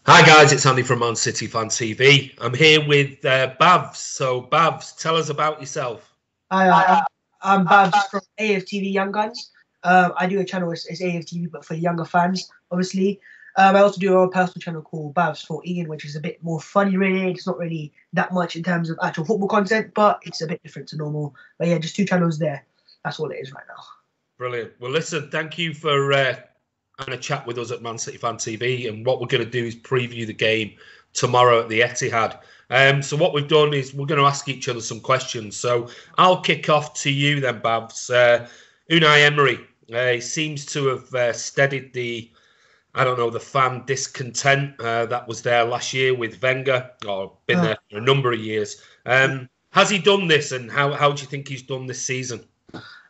Hi guys, it's Andy from Man City Fan TV. I'm here with Bhavss. So Bhavss, tell us about yourself. Hi, I'm Bhavss from AFTV Young Gunz. I do a channel, it's AFTV, but for younger fans, obviously. I also do a personal channel called Bhavss for Ian, which is a bit more funny, really. It's not really that much in terms of actual football content, but it's a bit different to normal. But yeah, just two channels there. That's all it is right now. Brilliant. Well, listen, thank you for having a chat with us at Man City Fan TV. And what we're going to do is preview the game tomorrow at the Etihad. So what we've done is we're going to ask each other some questions. So I'll kick off to you then, Bhavss. Unai Emery seems to have steadied the fan discontent that was there last year with Wenger, or been there for a number of years. Has he done this, and how do you think he's done this season?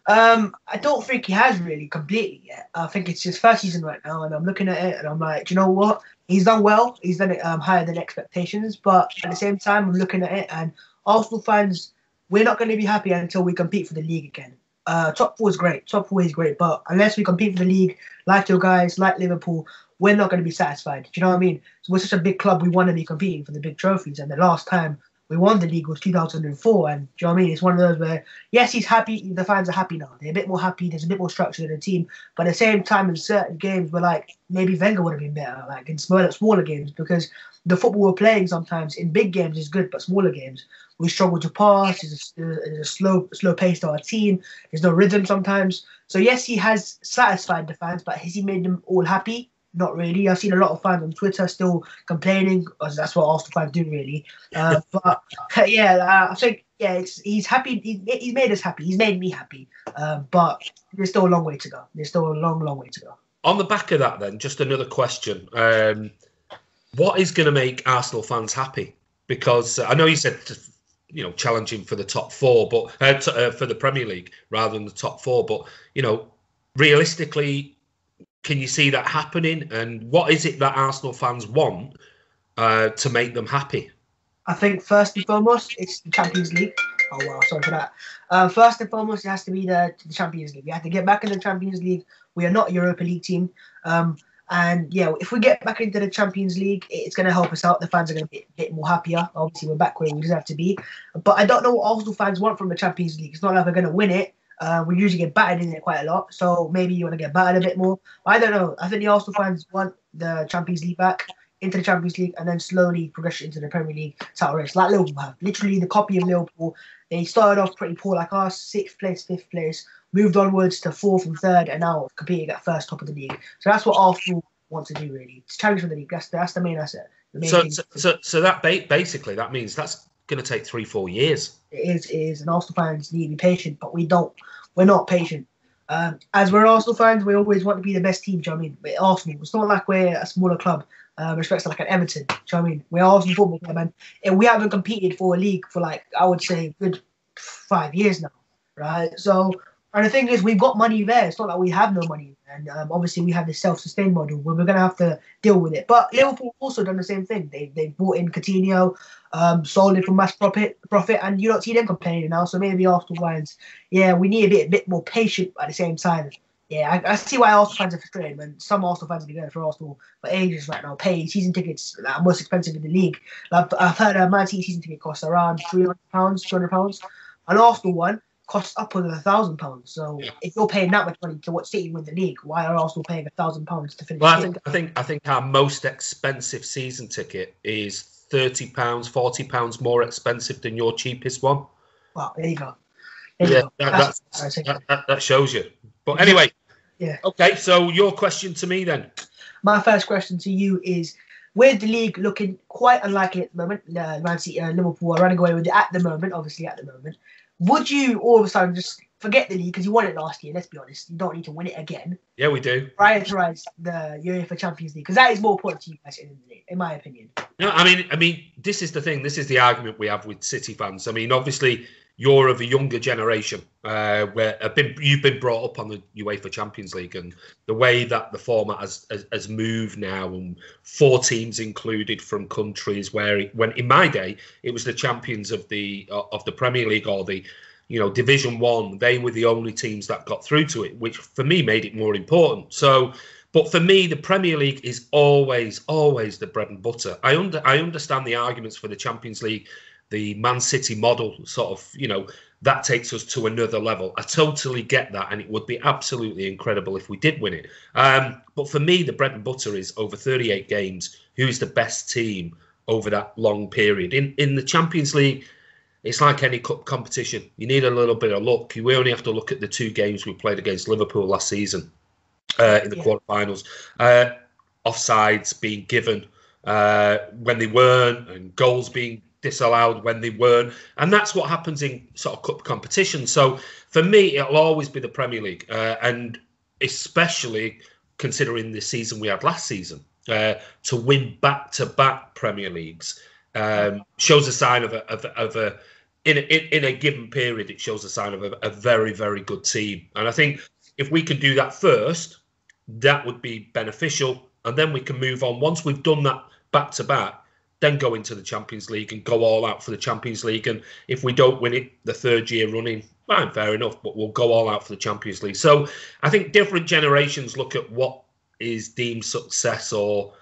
I don't think he has really completely yet. I think it's his first season right now, and I'm looking at it and I'm like, do you know what? He's done well. He's done it higher than expectations, but at the same time, I'm looking at it, and Arsenal fans, we're not going to be happy until we compete for the league again. Top four is great. Top four is great, but unless we compete for the league, like your guys, like Liverpool, we're not going to be satisfied. Do you know what I mean? So we're such a big club, we want to be competing for the big trophies, and the last time we won the league was 2004, and do you know what I mean? It's one of those where, yes, he's happy, the fans are happy now. They're a bit more happy, there's a bit more structure in the team, but at the same time, in certain games, we're like, maybe Wenger would have been better, like in smaller games, because the football we're playing sometimes in big games is good, but smaller games, we struggle to pass, there's a slow pace to our team, there's no rhythm sometimes. So yes, he has satisfied the fans, but has he made them all happy? Not really. I've seen a lot of fans on Twitter still complaining, because that's what Arsenal fans do, really. But yeah, I think he's happy. He's made us happy. He's made me happy. But there's still a long way to go. There's still a long way to go. On the back of that, then, just another question: what is going to make Arsenal fans happy? Because I know you said, challenging for the top four, but for the Premier League rather than the top four. But realistically, can you see that happening? And what is it that Arsenal fans want to make them happy? I think first and foremost, it's the Champions League. Oh, wow, sorry for that. First and foremost, it has to be the Champions League. We have to get back in the Champions League. We are not a Europa League team. And yeah, if we get back into the Champions League, it's going to help us out. The fans are going to be a bit more happier. Obviously, we're back where we deserve to be. But I don't know what Arsenal fans want from the Champions League. It's not like we're going to win it. We usually get battered in it quite a lot, so maybe you want to get battered a bit more. I don't know. I think the Arsenal fans want the Champions League back, into the Champions League, and then slowly progress into the Premier League title race, like Liverpool have. Literally the copy of Liverpool. They started off pretty poor, like us, 6th place, 5th place, moved onwards to 4th and 3rd, and now competing at first, top of the league. So that's what Arsenal want to do, really. It's challenge for the league. That's the main asset. So that basically that means that's going to take 3-4 years. It is, and Arsenal fans need to be patient, but we don't. We're not patient. As we're Arsenal fans, we always want to be the best team. Do you know what I mean? We're Arsenal. It's not like we're a smaller club. Respects to like an Everton. Do you know what I mean? We're Arsenal Football Club, and we haven't competed for a league for like, I would say, good 5 years now, right? So, and the thing is, we've got money there. It's not like we have no money. And obviously, we have this self-sustained model where we're going to have to deal with it. But Liverpool also done the same thing. They brought in Coutinho, sold it for mass profit, and you don't see them complaining now. So maybe Arsenal fans, yeah, we need a bit more patient at the same time. Yeah, I see why Arsenal fans are frustrated, when some Arsenal fans have been going for Arsenal for ages right now, paying season tickets that are most expensive in the league. I've heard a Man City season ticket costs around £300, £200. An Arsenal one costs upwards of £1,000. So if you're paying that much money to watch City win the league, why are Arsenal paying £1,000 to finish? Well, I think our most expensive season ticket is £30, £40 more expensive than your cheapest one. Wow, there you go. That shows you. But anyway, yeah. Okay, so your question to me then. My first question to you is, with the league looking quite unlikely at the moment, Man City and Liverpool are running away with it at the moment, would you all of a sudden just forget the league because you won it last year? Let's be honest, you don't need to win it again. Yeah, we do. Prioritize the UEFA Champions League because that is more important to you guys, in my opinion. No, I mean, this is the thing. This is the argument we have with City fans. I mean, obviously, you're of a younger generation where you've been brought up on the UEFA Champions League, and the way that the format has moved now, and 4 teams included from countries where when in my day it was the champions of the Premier League or the Division 1. They were the only teams that got through to it, which for me made it more important. So But for me, the Premier League is always the bread and butter. I understand the arguments for the Champions League, the Man City model, sort of, that takes us to another level. I totally get that, and it would be absolutely incredible if we did win it. But for me, the bread and butter is over 38 games. Who's the best team over that long period? In the Champions League, it's like any cup competition. You need a little bit of luck. We only have to look at the 2 games we played against Liverpool last season in the quarterfinals. Offsides being given when they weren't, and goals being disallowed when they weren't. And that's what happens in sort of cup competition. So for me, it'll always be the Premier League. And especially considering the season we had last season, to win back-to-back Premier Leagues shows a sign of a in a given period, it shows a sign of a very, very good team. And I think if we can do that first, that would be beneficial. And then we can move on. Once we've done that back-to-back, then go into the Champions League and go all out for the Champions League. And if we don't win it the 3rd year running, fine, fair enough, but we'll go all out for the Champions League. So I think different generations look at what is deemed success, or,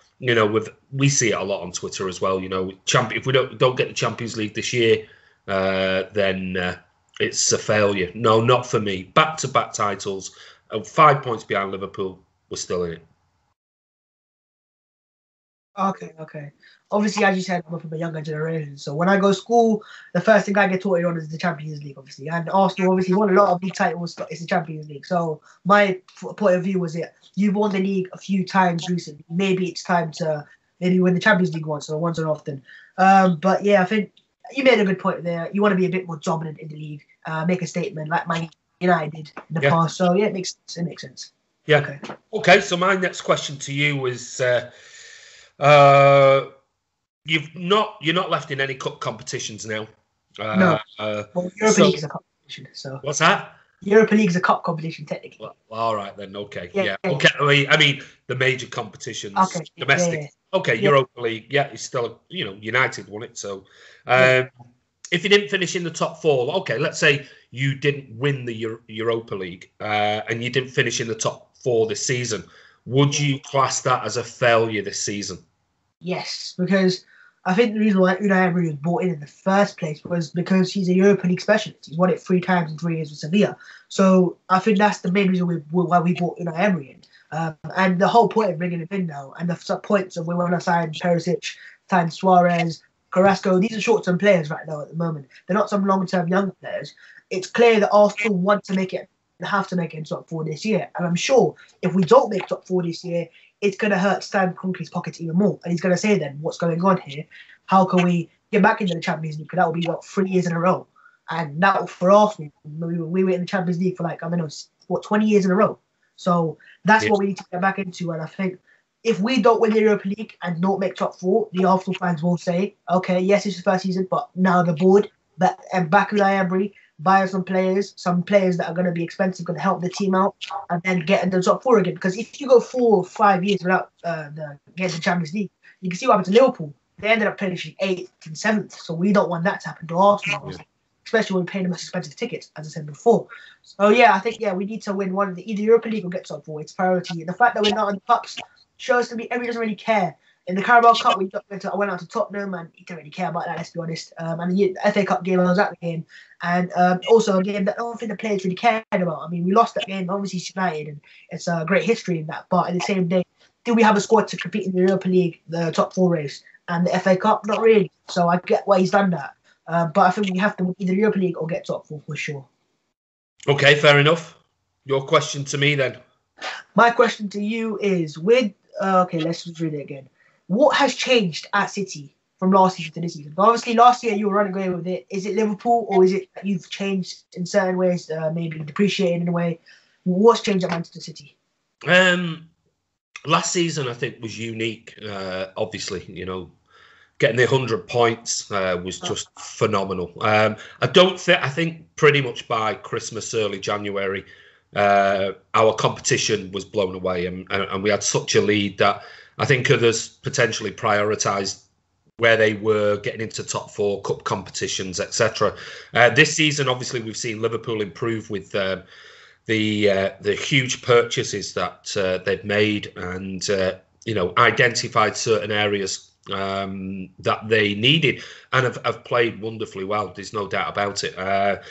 we see it a lot on Twitter as well. If we don't get the Champions League this year, then it's a failure. No, not for me. Back-to-back titles, 5 points behind Liverpool, we're still in it. Okay. Obviously, as you said, I'm from a younger generation. So when I go to school, the first thing I get taught on is the Champions League, obviously. And Arsenal obviously won a lot of league titles. It's the Champions League. So my point of view was that you've won the league a few times recently. Maybe it's time to win the Champions League once or often. But yeah, I think you made a good point there. You want to be a bit more dominant in the league, make a statement like Man United did in the past. So yeah, it makes sense. Yeah. Okay. So my next question to you is, you're not left in any cup competitions now. No. Well, Europa League is a cup competition. So what's that? Europa League is a cup competition technically. Well, all right then. Okay. Yeah. Okay. I mean the major competitions. Okay. Domestic. Yeah. Okay. Yeah. Europa League. Yeah, it's still United won it. So if you didn't finish in the top 4, okay, let's say you didn't win the Europa League and you didn't finish in the top 4 this season, would you class that as a failure this season? Yes, because I think the reason why Unai Emery was brought in the first place was because he's a Europa League specialist. He's won it 3 times in 3 years with Sevilla. So I think that's the main reason why we brought Unai Emery in. And the whole point of bringing him in now, and the points of we want to sign Perisic, sign Suarez, Carrasco, these are short-term players right now at the moment. They're not some long-term young players. It's clear that Arsenal want to make it, have to make it in top 4 this year. And I'm sure if we don't make top 4 this year, it's going to hurt Stan Kroenke's pockets even more. And he's going to say then, what's going on here? How can we get back into the Champions League? Because that will be, 3 years in a row. And that for Arsenal, we were in the Champions League for 20 years in a row. So that's what we need to get back into. And I think if we don't win the Europa League and don't make top 4, the Arsenal fans will say, okay, yes, it's the first season, but now the board, and back with Unai Emery, buy some players that are going to be expensive, going to help the team out, and then get in the top 4 again. Because if you go 4 or 5 years without getting the Champions League, you can see what happened to Liverpool. They ended up finishing 8th and 7th. So we don't want that to happen to Arsenal, especially when we're paying the most expensive tickets, as I said before. So yeah, I think we need to win one of either Europa League or get top 4. It's priority. And the fact that we're not in the cups shows to me Emery doesn't really care. In the Carabao Cup, I went out to Tottenham, and he didn't really care about that, let's be honest. And the FA Cup game, I was at the game. And also a game that I don't think the players really cared about. I mean, we lost that game, obviously it's United, and it's a great history in that. But at the same day, do we have a squad to compete in the Europa League, the top 4 race, and the FA Cup? Not really. So I get why he's done that. But I think we have to win either Europa League or get top 4 for sure. Okay, fair enough. Your question to me then? My question to you is, okay, let's just read it again. What has changed at City from last season to this season? Obviously, last year you were running away with it. Is it Liverpool, or is it that you've changed in certain ways, maybe depreciated in a way? What's changed at Manchester City? Last season, I think, was unique. Obviously, getting the 100 points was just phenomenal. I think pretty much by Christmas, early January, our competition was blown away, and we had such a lead that I think others potentially prioritised where they were getting into top 4 cup competitions, etc. This season, obviously, we've seen Liverpool improve with the the huge purchases that they've made, and identified certain areas that they needed, and have played wonderfully well. There's no doubt about it.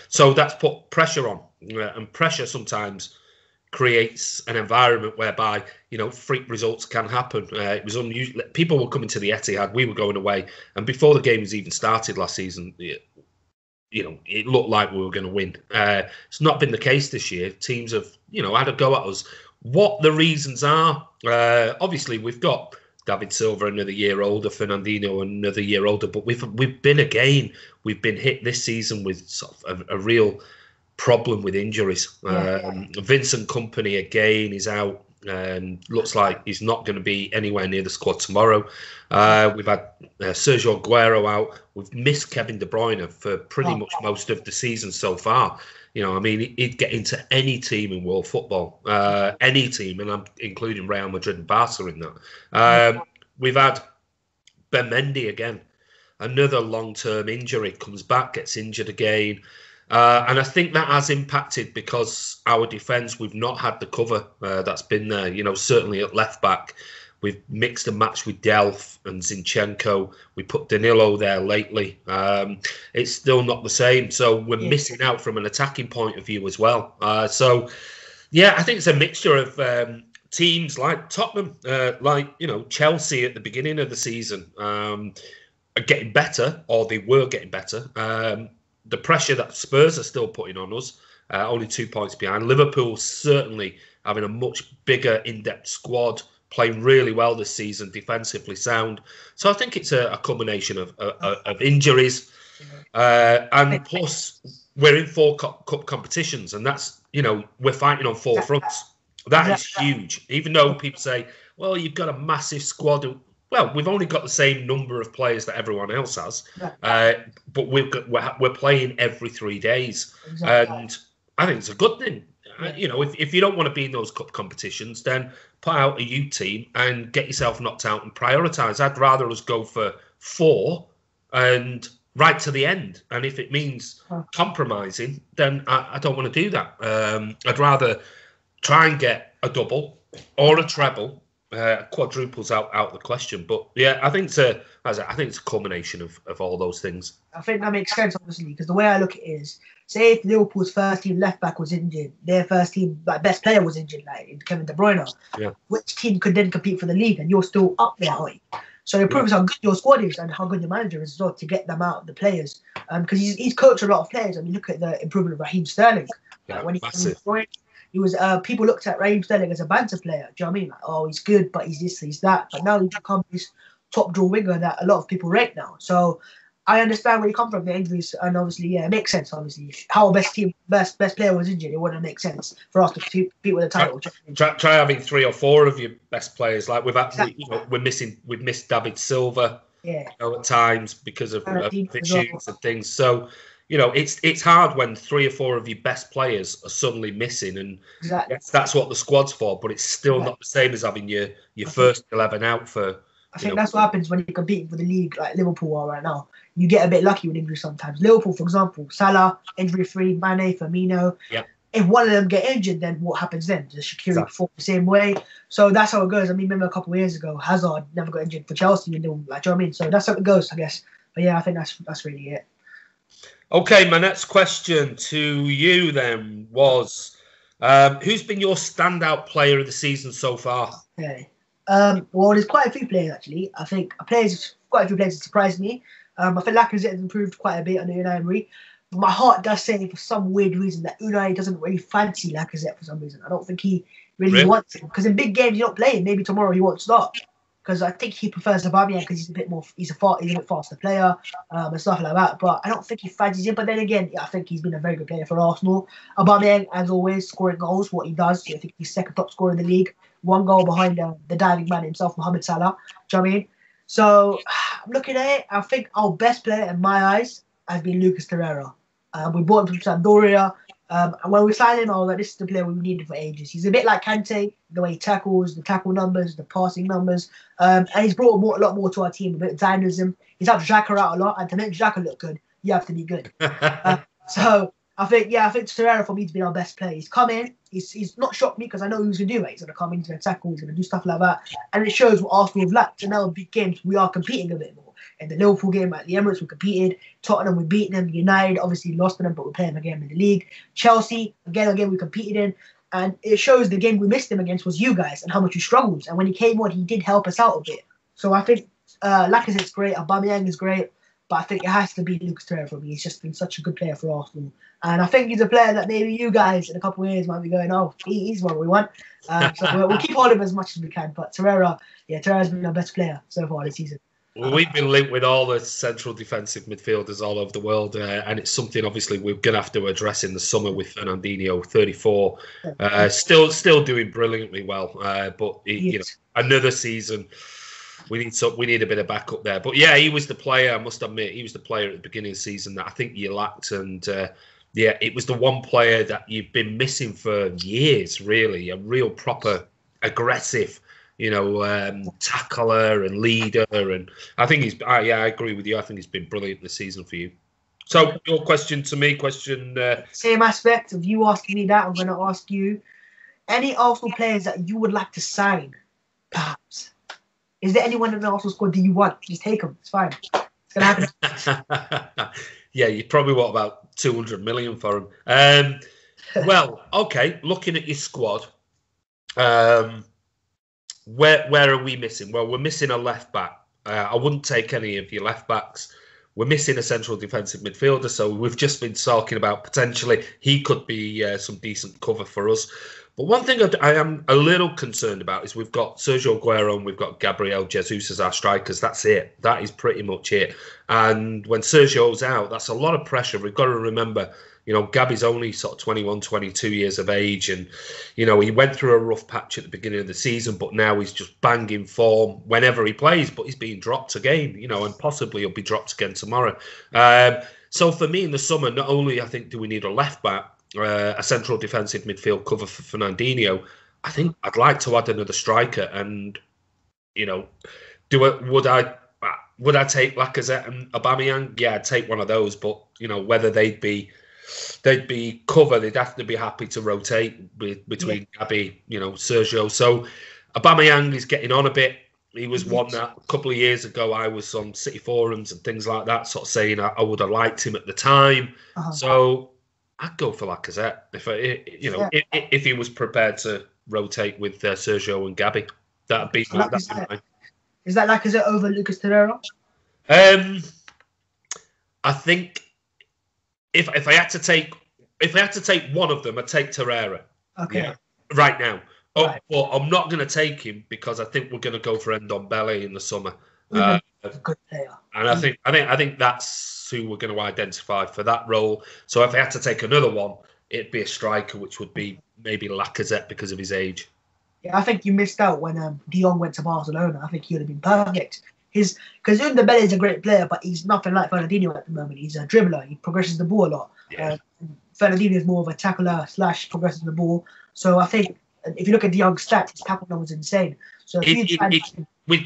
So that's put pressure on, and pressure sometimes creates an environment whereby freak results can happen. It was unusual. People were coming to the Etihad. We were going away, and before the game was even started last season, it looked like we were going to win. It's not been the case this year. Teams have had a go at us. What the reasons are? Obviously, we've got David Silva another year older, Fernandinho another year older, but we've been hit this season with sort of a real problem with injuries. Vincent Kompany again is out, and looks like he's not going to be anywhere near the squad tomorrow. We've had Sergio Aguero out. We've missed Kevin De Bruyne for pretty much most of the season so far. He'd get into any team in world football, any team, and I'm including Real Madrid and Barca in that. We've had Ben Mendy again, another long-term injury, comes back, gets injured again. And I think that has impacted because our defence, we've not had the cover that's been there. Certainly at left back, we've mixed and matched with Delph and Zinchenko. We put Danilo there lately. It's still not the same. So we're missing out from an attacking point of view as well. I think it's a mixture of teams like Tottenham, Chelsea at the beginning of the season are getting better, or they were getting better. The pressure that Spurs are still putting on us, only 2 points behind. Liverpool certainly having a much bigger, in-depth squad, playing really well this season, defensively sound. So I think it's a combination of injuries, and plus we're in 4 cup competitions, and that's we're fighting on 4 fronts. That is huge. Even though people say, well, you've got a massive squad. Well, we've only got the same number of players that everyone else has, but we're playing every 3 days, and I think it's a good thing. If you don't want to be in those cup competitions, then put out a youth team and get yourself knocked out and prioritise. I'd rather us go for 4 and right to the end, and if it means compromising, then I don't want to do that. I'd rather try and get a double or a treble. Quadruples out of the question, but I think it's a culmination of all those things. I think that makes sense, obviously, because the way I look at it is, say if Liverpool's first team left back was injured, their first team best player was injured, like Kevin De Bruyne, which team could then compete for the league, and you're still up there, aren't you? So it proves how good your squad is and how good your manager is as well to get them out, the players, because he's coached a lot of players. I mean, look at the improvement of Raheem Sterling. When he joined, he was people looked at Raheem Sterling as a banter player. Do you know what I mean? Like, oh, he's good, but he's this, he's that. But now he's become this top draw winger that a lot of people rate now. So I understand where you come from, the injuries, and obviously, it makes sense. Obviously, how our best player was injured, it wouldn't make sense for us to compete with the title. Try having 3 or 4 of your best players. Like we've missed David Silva at times because of issues and things. So. It's hard when 3 or 4 of your best players are suddenly missing, and that's what the squad's for. But it's still not the same as having your first 11 out for. I think that's what happens when you compete for the league like Liverpool are right now. You get a bit lucky with injuries sometimes. Liverpool, for example, Salah injury-free, Mane, Firmino. Yeah. If one of them get injured, then what happens then? Does Shaqiri perform the same way? So that's how it goes. I mean, remember a couple of years ago, Hazard never got injured for Chelsea, and do you know what I mean? So that's how it goes, I guess. But I think that's really it. Okay, my next question to you then was, who's been your standout player of the season so far? Okay. Well, there's quite a few players, actually. I think quite a few players that surprised me. I think Lacazette has improved quite a bit under Unai Emery. But my heart does say, for some weird reason, that Unai doesn't really fancy Lacazette for some reason. I don't think he really wants him. Because in big games, you don't play him. Maybe tomorrow he won't start. Because I think he prefers Aubameyang because he's a bit faster player and stuff like that. But I don't think he fancies him. But then again, I think he's been a very good player for Arsenal. Aubameyang, as always, scoring goals, what he does. I think he's second top scorer in the league. 1 goal behind the diving man himself, Mohamed Salah. Do you know what I mean? So I'm looking at it. I think our best player in my eyes has been Lucas Torreira. We bought him from Sampdoria. And when we signed him, I was like, this is the player we needed for ages. He's a bit like Kante, the way he tackles, the tackle numbers, the passing numbers. And he's brought a lot more to our team, a bit of dynamism. He's helped Xhaka out a lot. And to make Xhaka look good, you have to be good. So I think Torreira for me to be our best player. He's come in, he's not shocked me because I know he was going to do it. He's going to come in, he's going to tackle, he's going to do stuff like that. And it shows what Arsenal have lacked. And now in big games, we are competing a bit more. In the Liverpool game at the Emirates, we competed. Tottenham, we beat them. United, obviously lost to them, but we're playing again in the league. Chelsea, again, we competed in. And it shows the game we missed him against was you guys and how much you struggled. And when he came on, he did help us out a bit. So I think Lacazette's great, Aubameyang is great, but I think it has to be Lucas Torreira for me. He's just been such a good player for Arsenal. And I think he's a player that maybe you guys in a couple of years might be going, oh, he's what we want. So we'll keep hold of him as much as we can. But Torreira's been our best player so far this season. Well, we've been linked with all the central defensive midfielders all over the world, and it's something obviously we're going to have to address in the summer with Fernandinho, 34, still doing brilliantly well. But another season, we need a bit of backup there. But yeah, he was the player. I must admit, he was the player at the beginning of the season that I think you lacked, and it was the one player that you've been missing for years. Really, a real proper aggressive, tackler and leader, and I think I agree with you. I think he's been brilliant this season for you. So your question to me, same aspect of you asking me that. I'm going to ask you, any Arsenal players that you would like to sign, perhaps? Is there anyone in the Arsenal squad that you want? Just take them. It's fine. It's going to happen. Yeah, you probably want about 200 million for him. Well, okay. Looking at your squad, where are we missing? Well, we're missing a left back. I wouldn't take any of your left backs. We're missing a central defensive midfielder, so we've just been talking about potentially he could be some decent cover for us. But one thing I am a little concerned about is we've got Sergio Aguero and we've got Gabriel Jesus as our strikers. That's it. That is pretty much it. And when Sergio's out, that's a lot of pressure. We've got to remember, Gabby's only sort of 21, 22 years of age. And, he went through a rough patch at the beginning of the season, but now he's just banging form whenever he plays. But he's being dropped again, and possibly he'll be dropped again tomorrow. So for me in the summer, not only I think do we need a left back, a central defensive midfield cover for Fernandinho, I think I'd like to add another striker. And, would I take Lacazette and Aubameyang? Yeah, I'd take one of those. But, whether they'd be cover, they'd have to be happy to rotate between Gabby, Sergio. So Aubameyang is getting on a bit. He was one that a couple of years ago I was on City forums and things like that, sort of saying I would have liked him at the time. So I'd go for Lacazette if he was prepared to rotate with Sergio and Gabby. That'd be mine. Is that Lacazette over Lucas Torreira? I think if I had to take one of them, I'd take Torreira. Okay. Yeah, right now. Right. But I'm not going to take him because I think we're going to go for Ndombele in the summer. A good player. And I think that's who we're going to identify for that role. So if I had to take another one, it'd be a striker, which would be maybe Lacazette because of his age. Yeah, I think you missed out when De Jong went to Barcelona. I think he would have been perfect. Because Ndombele is a great player, but he's nothing like Fernandinho at the moment. He's a dribbler. He progresses the ball a lot. Yeah. Fernandinho is more of a tackler / progresses the ball. So I think if you look at De Jong's stats, his tackle number is insane. So we've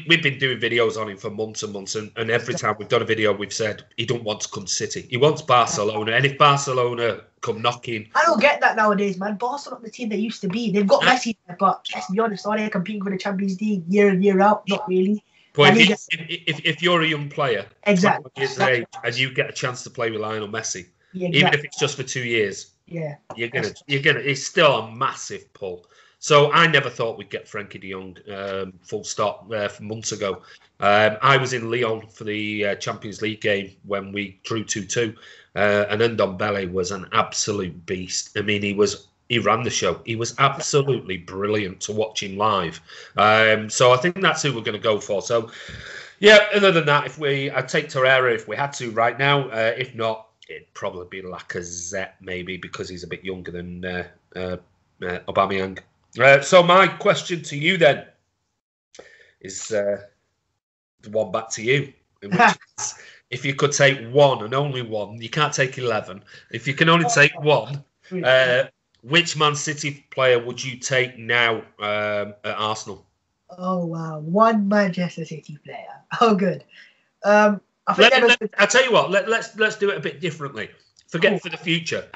been doing videos on him for months and months, and every time we've done a video, we've said he don't want to come to City. He wants Barcelona, and if Barcelona come knocking, I don't get that nowadays, man. Barcelona, the team they used to be, they've got Messi, but let's be honest, are they competing for the Champions League year in year out? Not really. But if you're a young player, exactly, and you get a chance to play with Lionel Messi, exactly. even if it's just for 2 years, you're gonna. It's still a massive pull. So I never thought we'd get Frankie de Jong, full stop, months ago. I was in Lyon for the Champions League game when we drew 2-2, and Ndombele was an absolute beast. I mean, he ran the show. He was absolutely brilliant to watch him live. So I think that's who we're going to go for. So, yeah, other than that, I'd take Torreira if we had to right now. If not, it'd probably be Lacazette maybe because he's a bit younger than Aubameyang. So my question to you then is the one back to you. If you could take one and only one, you can't take 11. If you can only take one, which Man City player would you take now at Arsenal? Oh, wow. One Manchester City player. Oh, good. I'll tell you what, let's do it a bit differently. Forget for the future.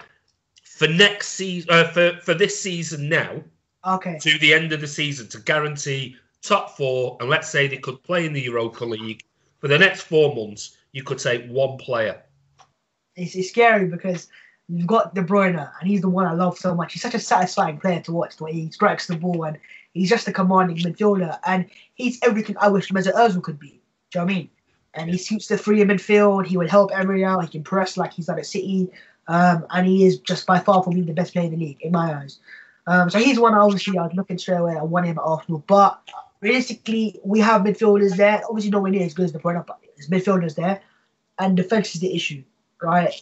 for next season, for this season now, Okay. to the end of the season, to guarantee top 4, and let's say they could play in the Europa League for the next 4 months, you could take one player. It's scary because you've got De Bruyne, and he's the one I love so much. He's such a satisfying player to watch. The way he strikes the ball, and he's just a commanding midfielder, and he's everything I wish Mesut Ozil could be. Do you know what I mean? And he suits the three in midfield. He would help Emery out. He can press like he's done at City, and he is just by far for me the best player in the league in my eyes. So he's one obviously I was looking straight away. I want him at Arsenal, but realistically, we have midfielders there. Obviously, nowhere near as good as De Bruyne, but there's midfielders there, and defense is the issue, right?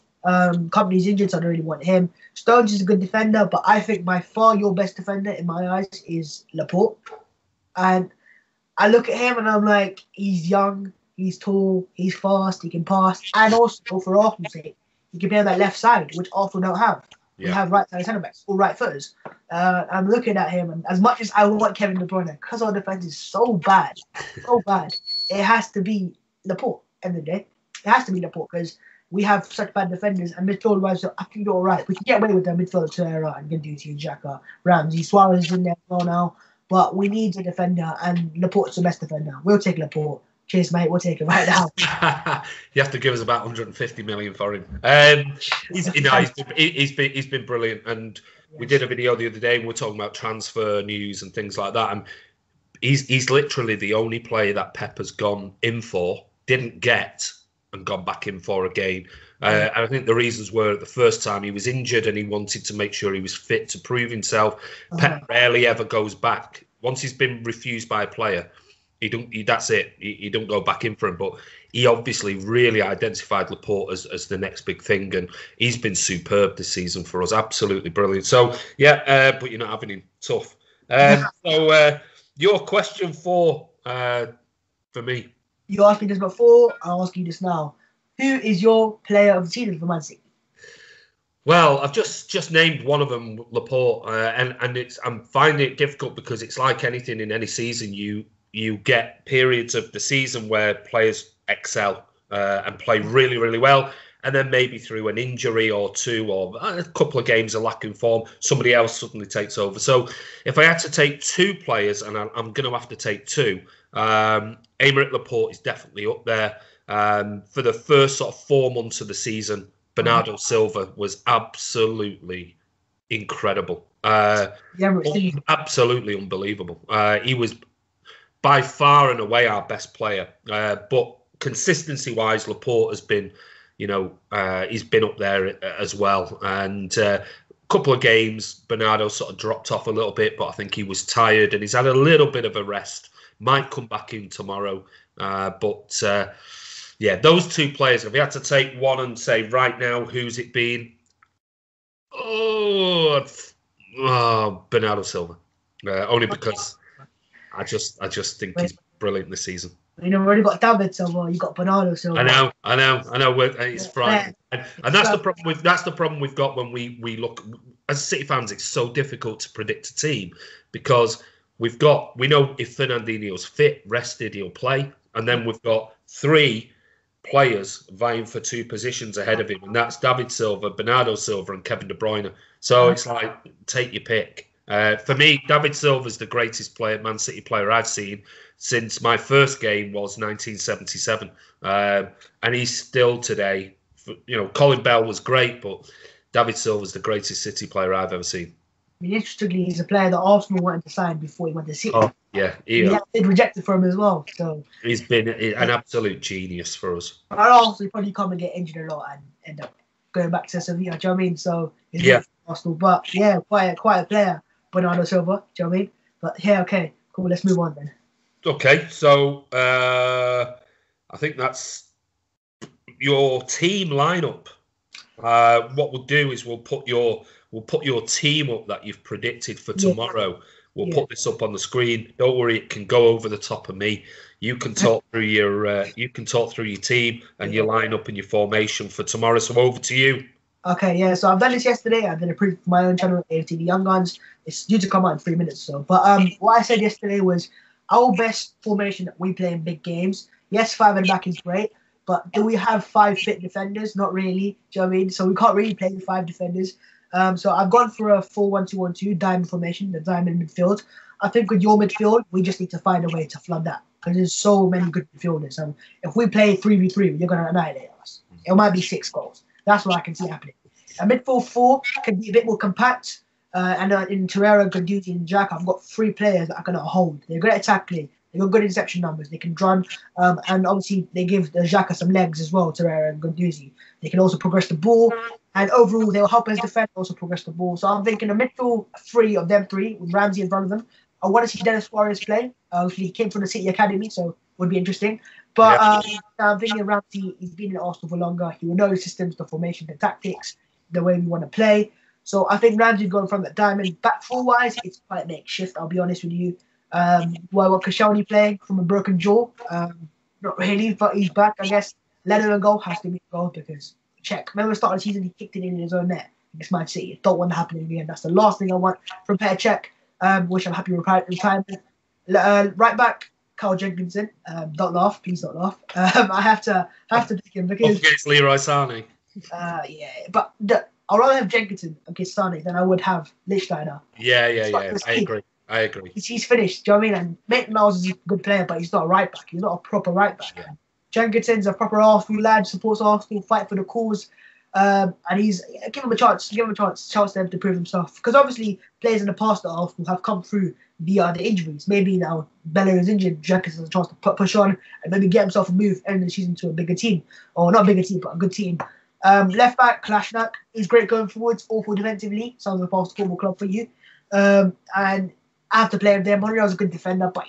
Company's injured, so I don't really want him. Stones is a good defender, but I think by far your best defender in my eyes is Laporte. And I look at him and I'm like, he's young, he's tall, he's fast, he can pass, and also for Arsenal's sake, he can play on that left side, which Arsenal don't have. We have right side centre backs, all right footers. I'm looking at him, and as much as I want Kevin De Bruyne, because our defense is so bad, it has to be Laporte. End of the day, it has to be Laporte because we have such bad defenders, and midfield-wise, so I think you're all right. We can get away with them midfield Torreira and Guendouzi, Xhaka, Ramsey, Suarez is in there as well now, but we need a defender, and Laporte's the best defender. We'll take Laporte. Cheers, mate. We'll take him right now. You have to give us about 150 million for him. He's been brilliant, and we did a video the other day, and we're talking about transfer news and things like that, and he's literally the only player that Pep has gone in for, didn't get, and gone back in for again. And I think the reasons were the first time he was injured and he wanted to make sure he was fit to prove himself. Pep rarely ever goes back. Once he's been refused by a player, that's it. He don't go back in for him. But he obviously really identified Laporte as the next big thing, and he's been superb this season for us. Absolutely brilliant. So yeah, but you're not having him. Tough. So your question for me. You asked me this before, I'll ask you this now. Who is your player of the season for Man City? Well, I've just named one of them, Laporte, and I'm finding it difficult because it's like anything in any season. You get periods of the season where players excel and play really, really well, and then maybe through an injury or two or a couple of games of lacking form, somebody else suddenly takes over. So if I had to take 2 players, and I'm going to have to take 2, Aymeric Laporte is definitely up there. For the first sort of 4 months of the season, Bernardo Silva was absolutely incredible. Absolutely unbelievable. He was by far and away our best player. But consistency-wise, Laporte has been, he's been up there as well. And a couple of games, Bernardo sort of dropped off a little bit, but I think he was tired and he's had a little bit of a rest. Might come back in tomorrow. But yeah, those 2 players, if we had to take one and say right now, who's it been? Bernardo Silva. Only because I just think he's brilliant this season. We've already got David Silva, you got Bernardo Silva. I know. It's frightening, and that's the problem. That's the problem we've got when we look as City fans. It's so difficult to predict a team because we know if Fernandinho's fit, rested, he'll play, and then we've got 3 players vying for 2 positions ahead of him, and that's David Silva, Bernardo Silva, and Kevin De Bruyne. So it's like take your pick. For me, David Silva's the greatest Man City player I've seen since my first game was 1977, and he's still today. Colin Bell was great, but David Silva's the greatest City player I've ever seen. I mean, interestingly, he's a player that Arsenal wanted to sign before he went to City. Oh, yeah. He had been rejected for him as well. So he's been an absolute genius for us. But also, probably come and get injured a lot and end up going back to Sevilla. Do you know what I mean? So he's Arsenal, but yeah, quite a player, Bernardo Silva. Do you know what I mean? But yeah, okay, cool. Let's move on then. Okay, so I think that's your team lineup. What we'll do is we'll put your team up that you've predicted for tomorrow. We'll put this up on the screen. Don't worry, it can go over the top of me. You can talk through your team and your lineup and your formation for tomorrow. So over to you. Okay, yeah. So I've done this yesterday. I did a preview for my own channel, AFTV Young Gunz. It's due to come out in 3 minutes or so. But what I said yesterday was our best formation that we play in big games. Yes, 5 at the back is great, but do we have 5 fit defenders? Not really. Do you know what I mean? So we can't really play with 5 defenders. So I've gone for a 4-1-2-1-2 diamond formation, the diamond midfield. I think with your midfield, we just need to find a way to flood that because there's so many good midfielders. And if we play 3v3, you're going to annihilate us. It might be 6 goals. That's what I can see happening. A midfield 4 can be a bit more compact. And in Torreira, Guendouzi, and Jack, I've got 3 players that I cannot hold. They're good at tackling. They've got good interception numbers. They can run. And obviously, they give Xhaka some legs as well, Torreira and Guendouzi. They can also progress the ball. And overall, they'll help us defend, also progress the ball. So I'm thinking a midfield 3 of them 3, with Ramsey in front of them. I want to see Dennis Suarez play. Obviously, he came from the City Academy, so it would be interesting. But I'm thinking Ramsey, he's been in Arsenal for longer. He will know the systems, the formation, the tactics, the way we want to play. So I think Ramsey's going from that diamond. Back 4-wise, it's quite makeshift, I'll be honest with you. Well, Koscielny playing from a broken jaw. Not really, but he's back, I guess. Let him go, has to be a goal because check. Remember the start of the season, he kicked it in his own net against Man City. Don't want to happen again. That's the last thing I want from Petr Cech, which I'm happy with retirement. Right back, Carl Jenkinson. Don't laugh, please don't laugh. I have to pick him because against Leroy Sané. Yeah, but I'd rather have Jenkinson against Sané than I would have Lichtsteiner. Yeah. I agree. He's finished. Do you know what I mean? And Maitland-Niles is a good player, but he's not a right back. He's not a proper right back. Yeah. Jenkinson's a proper Arsenal lad, supports Arsenal, fight for the cause. And he's give him a chance to them to prove himself. Because obviously, players in the past at Arsenal have come through via the injuries. Maybe now Bella is injured, Jenkins has a chance to push on and maybe get himself a move end of the season to a bigger team. Or not a bigger team, but a good team. Left back, Kolasinac, he's great going forwards, awful defensively. Sounds like a fast football club for you. And I have to play him there. Monreal's a good defender, but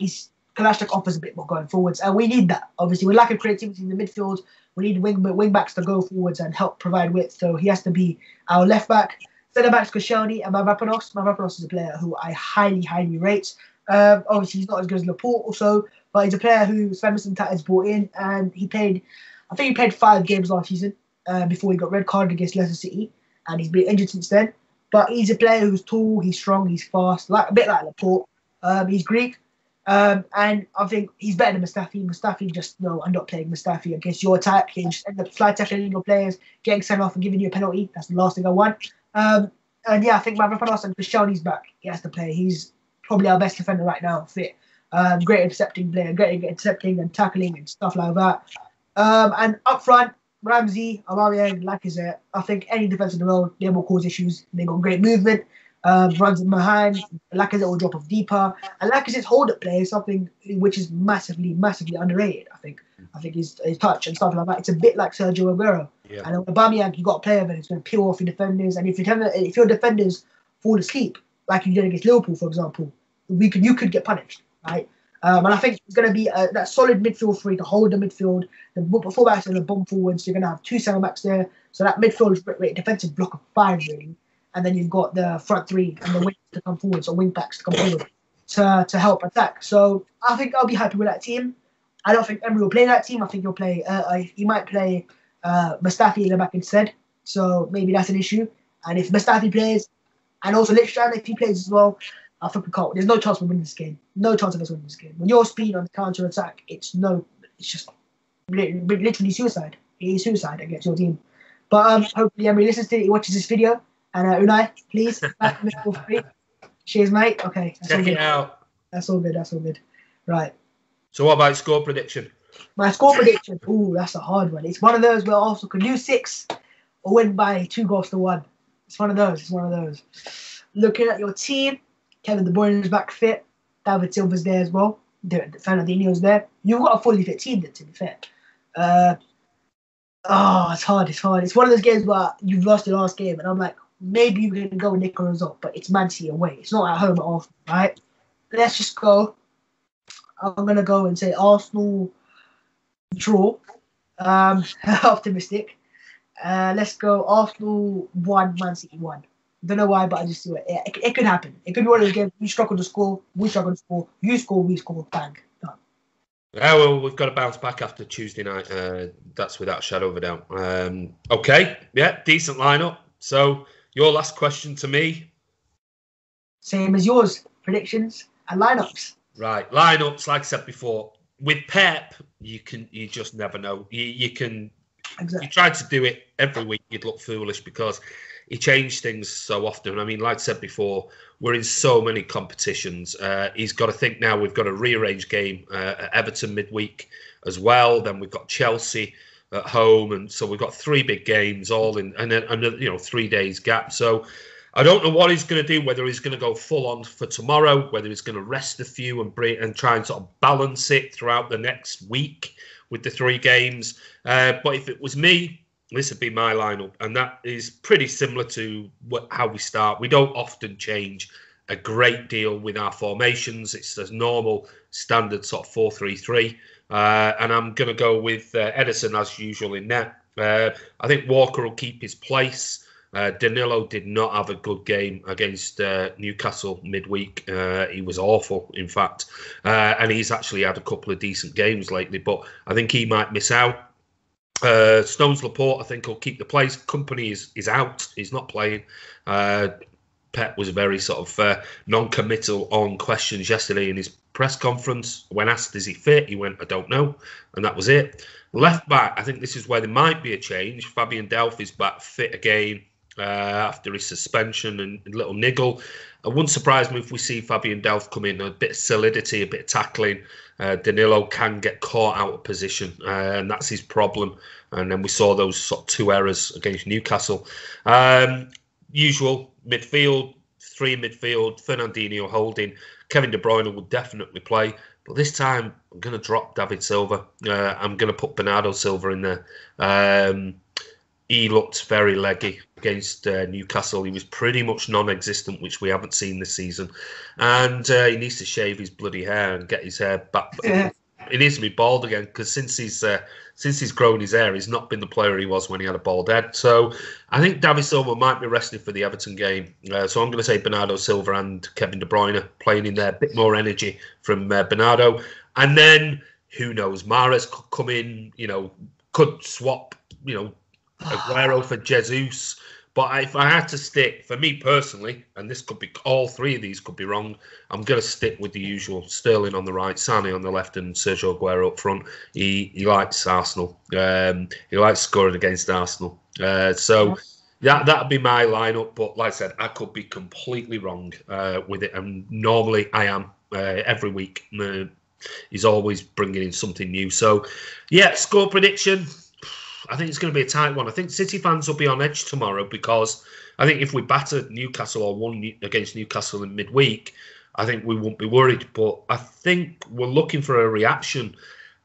Kolasinac offers a bit more going forwards. And we need that. Obviously, we lack of creativity in the midfield. We need wing backs to go forwards and help provide width. So he has to be our left back. Centre back's Koscielny and Mavropanos. Mavropanos is a player who I highly, highly rate. Obviously, he's not as good as Laporte also, but he's a player who Sven Mislintat has brought in, and he played 5 games last season before he got red carded against Leicester City, and he's been injured since then. But he's a player who's tall, he's strong, he's fast, a bit like Laporte. He's Greek. And I think he's better than Mustafi. Mustafi just, I'm not playing Mustafi against your attack. He just end up slide tackling your players, getting sent off and giving you a penalty. That's the last thing I want. And yeah, I think Mavropanos and Koscielny's back. He has to play. He's probably our best defender right now, fit. Great intercepting player, great intercepting and tackling and stuff like that. And up front, Ramsey, Aubameyang, Lacazette. I think any defence in the world, they will cause issues. They got great movement. Runs in behind. Lacazette will drop off deeper. And Lacazette's hold-up play is something which is massively, massively underrated, I think. I think his touch and stuff like that. It's a bit like Sergio Aguero. Yeah. And Aubameyang, you got a player that's going to peel off your defenders. And if your defenders fall asleep, like you did against Liverpool, for example, you could get punished, right? And I think it's going to be that solid midfield 3 to hold the midfield. The fullbacks and the bomb forwards. So you're going to have 2 centre backs there. So that midfield is defensive block of 5 really. And then you've got the front 3 and the wings to come forward, so wing backs to come forward to help attack. So I think I'll be happy with that team. I don't think Emery will play that team. I think he might play Mustafi in the back instead. So maybe that's an issue. And if Mustafi plays, and also Lichtsteiner, if he plays as well, I think we can't. There's no chance of winning this game. No chance of us winning this game. When you're speed on the counter attack, it's just literally suicide. It is suicide against your team. But hopefully Emery listens to it, he watches this video. And Unai, please, back to midfield 3. Cheers, mate. Okay. Check it out. That's all good. Right. So what about score prediction? My score prediction, that's a hard one. It's one of those where Arsenal can lose 6 or win by 2-1. It's one of those. Looking at your team, Kevin De Bruyne is back fit. David Silva's there as well. Fernandinho's there. You've got a fully fit team then, to be fair. It's hard. It's one of those games where you've lost the last game, and I'm like, maybe you can go and nick a result, but it's Man City away. It's not at home at Arsenal, right? Let's just go. I'm going to go and say Arsenal draw. Optimistic. Let's go Arsenal 1, Man City 1. Don't know why, but I just do it. It could happen. It could be one of those games. You struggle to score, we struggle to score. You score, we score. Bang. Done. Yeah, well, we've got to bounce back after Tuesday night. That's without a shadow of a doubt. Okay. Yeah, decent lineup. So, your last question to me? Same as yours. Predictions and lineups. Right. Lineups, like I said before. With Pep, you just never know. You can... Exactly. You tried to do it every week, you'd look foolish because he changed things so often. I mean, like I said before, we're in so many competitions. He's got to think now we've got a rearranged game at Everton midweek as well. Then we've got Chelsea at home, and so we've got 3 big games all in, and then 3 days gap. So I don't know what he's going to do, whether he's going to go full on for tomorrow, whether he's going to rest a few and try and sort of balance it throughout the next week with the 3 games. But if it was me, this would be my lineup, and that is pretty similar to how we start. We don't often change a great deal with our formations. It's a normal standard sort of 4-3-3, and I'm going to go with Ederson as usual in net. I think Walker will keep his place. Danilo did not have a good game against Newcastle midweek. He was awful, in fact. And he's actually had a couple of decent games lately, but I think he might miss out. Stones Laporte, I think, will keep the place. Company is out. He's not playing. Pep was very sort of non-committal on questions yesterday in his press conference. When asked, is he fit? He went, I don't know. And that was it. Left back, I think this is where there might be a change. Fabian Delph is back fit again. After his suspension and little niggle. It wouldn't surprise me if we see Fabian Delph come in, a bit of solidity, a bit of tackling. Danilo can get caught out of position, and that's his problem. And then we saw those sort of 2 errors against Newcastle. Usual midfield, 3 midfield, Fernandinho holding. Kevin De Bruyne will definitely play. But this time, I'm going to drop David Silva. I'm going to put Bernardo Silva in there. He looked very leggy against Newcastle. He was pretty much non-existent, which we haven't seen this season. And he needs to shave his bloody hair and get his hair back. Yeah. It needs to be bald again, because since he's grown his hair, he's not been the player he was when he had a bald head. So I think David Silva might be rested for the Everton game. So I'm going to say Bernardo Silva and Kevin De Bruyne playing in there. A bit more energy from Bernardo. And then, who knows, Mahrez could come in, could swap, Aguero for Jesus. But if I had to stick, for me personally, and this could be, all 3 of these could be wrong, I'm going to stick with the usual. Sterling on the right, Sané on the left, and Sergio Aguero up front. He likes Arsenal. He likes scoring against Arsenal. So that'd be my lineup. But like I said, I could be completely wrong with it. And normally I am every week. He's always bringing in something new. So, yeah, score prediction. I think it's going to be a tight one. I think City fans will be on edge tomorrow, because I think if we battered Newcastle or won against Newcastle in midweek, I think we won't be worried. But I think we're looking for a reaction.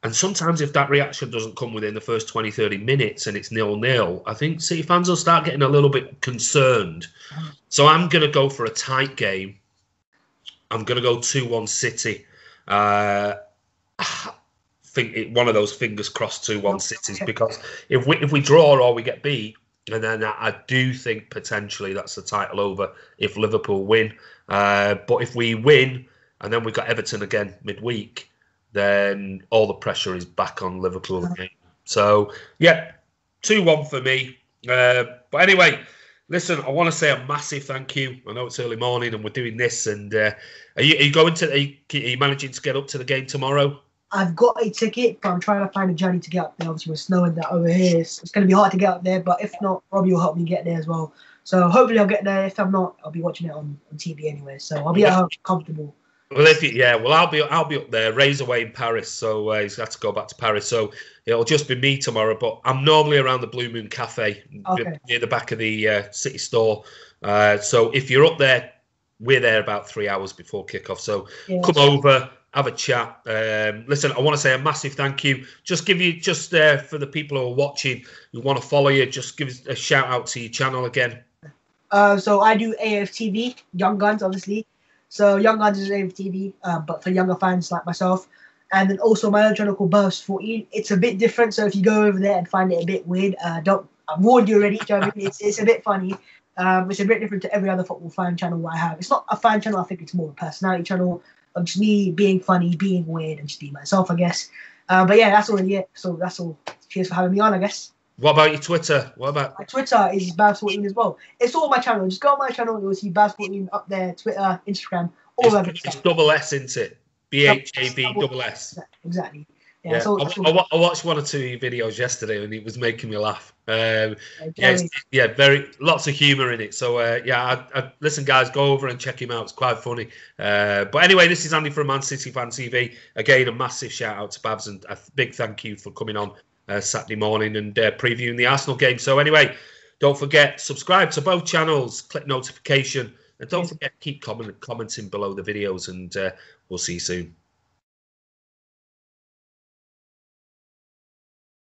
And sometimes if that reaction doesn't come within the first 20, 30 minutes and it's 0-0, I think City fans will start getting a little bit concerned. So I'm going to go for a tight game. I'm going to go 2-1 City. Think one of those fingers crossed 2-1 Cities, because if we draw or we get beat, and then I do think potentially that's the title over if Liverpool win. But if we win and then we've got Everton again midweek, then all the pressure is back on Liverpool again. So yeah, 2-1 for me. But anyway, listen, I want to say a massive thank you. I know it's early morning and we're doing this, and are you going to? Are you managing to get up to the game tomorrow? I've got a ticket, but I'm trying to find a journey to get up there. Obviously, we're snowing that over here. It's going to be hard to get up there, but if not, Robbie will help me get there as well. So hopefully I'll get there. If I'm not, I'll be watching it on TV anyway. So I'll be at home, comfortable. Well, I'll be up there. Ray's away in Paris, so he's got to go back to Paris. So it'll just be me tomorrow. But I'm normally around the Blue Moon Cafe near the back of the City store. So if you're up there, we're there about 3 hours before kickoff. So come over. Have a chat. Listen, I want to say a massive thank you. Just for the people who are watching, who want to follow you, just give us a shout out to your channel again. So I do AFTV Young Gunz, obviously. So Young Gunz is AFTV, but for younger fans like myself. And then also my own channel called Bhavss 14. It's a bit different, so if you go over there and find it a bit weird, I've warned you already. It's a bit funny. It's a bit different to every other football fan channel I have. It's not a fan channel. I think it's more a personality channel. Of just me being funny, being weird, and just being myself, I guess. But yeah, that's already it. So that's all. Cheers for having me on, I guess. What about your Twitter? My Twitter is Bhavss14 as well. It's all my channel. Just go on my channel, you'll see Bhavss14 up there, Twitter, Instagram, all of it. It's double S, isn't it? BHAV double S. Exactly. Yeah, Yeah, I watched one or two of your videos yesterday, and it was making me laugh. Lots of humour in it. So listen, guys, go over and check him out. It's quite funny. But anyway, this is Andy from Man City Fan TV. Again, a massive shout out to Bhavss, and a big thank you for coming on Saturday morning and previewing the Arsenal game. So anyway, don't forget, subscribe to both channels, click notification, and don't forget, keep commenting below the videos, and we'll see you soon.